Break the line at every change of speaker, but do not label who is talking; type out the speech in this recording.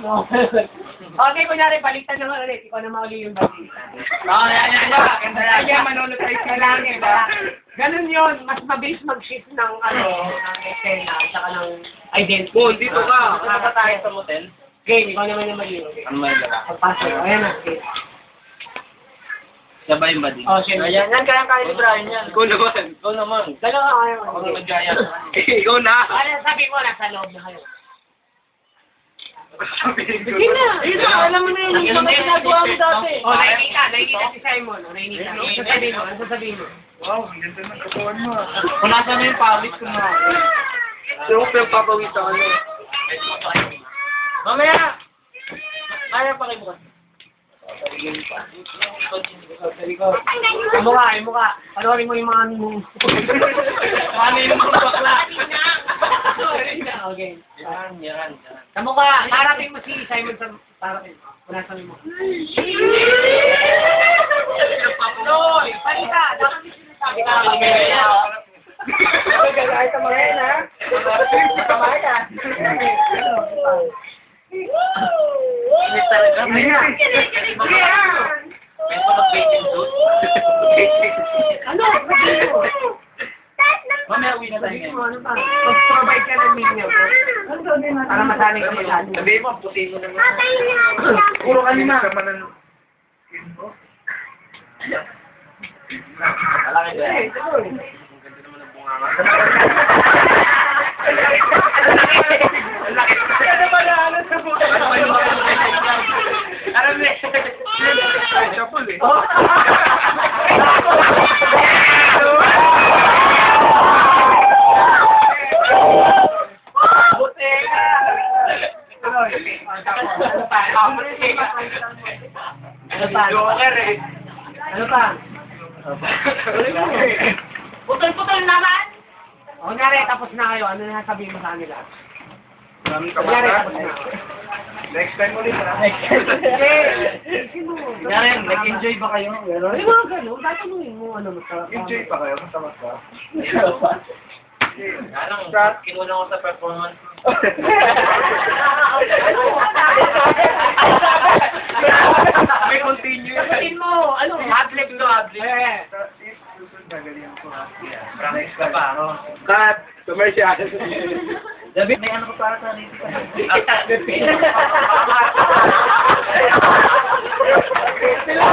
No. Okay, kunyari, baliktad naman ulit. Ikaw na mauli yung balita.
Oo, yan.
Kaya manonotay ka lang, diba? Ganun yun, mas mabilis mag-shift ng, ng escena, at saka ng identity.
Oh, dito ka. Punta tayo sa motel.
Okay, ikaw naman yung mali.
Ano may dala?
Pagpasok, ayan na. Okay.
Sabay ba din?
Oh, siyempre.
Yan, kaya ni Brian yan. Ikaw naman.
Dalawa kayo.
Ako na mag-gaya. Ikaw na.
Ano sabi mo, nasa loob na kayo.
Sige na.
Alam mo na yung mga ginagawa mo dati.
Oh,
nakikita si Simon. Nakikita. Ano sasabihin mo?
Wow, ang ganda ng katawan mo. Kung nasa na yung pawis ko na. So, pinagpapawis ako na. Mamaya! Kaya pa kayo bukas.
Yung mukha. Panoorin mo yung mga
Paano yung mga bakla?
Okay.
Yan.
Sa mukha, harapin mo si Simon sa harapin. Punasan mo. Loy! Palita! Dapat yung sinasabi ka. Ay, tamahin ha? Tamahin ka.
Init talaga. May pa mag-baking suit.
Ano?
Mamaya uwi na tayo ngayon.
Ano ba? Mag-provide ka ng menu. Para masanay ka masyado.
Sabihin mo, puti mo naman.
Puro kanina.
Alaki ba yan? Ang ganda naman ng bunganga. Ang laki. Ano ba na ano sa buhay? Ano ba yung alam niya? Chapul eh.
Ano pa?
Joker eh.
Ano pa? Putol-putol naman! O, kunyari, tapos na kayo. Ano na sabihin mo sa kanila? Kunyari, tapos na.
Next time ulit ha.
Kunyari,
nag-enjoy ba kayo?
Ano mga gano'n? Tatanungin mo, ano, masarap.
Enjoy pa kayo? Masama ka? Anong, kinulang ko sa performance. May continue.
Sabihin mo, ano?
Adlib to adlib.
Susunod na ganyan ko.
Next ka pa, no?
Cut! Commercial!
David, may ano ka para sa dito ka?
Sila!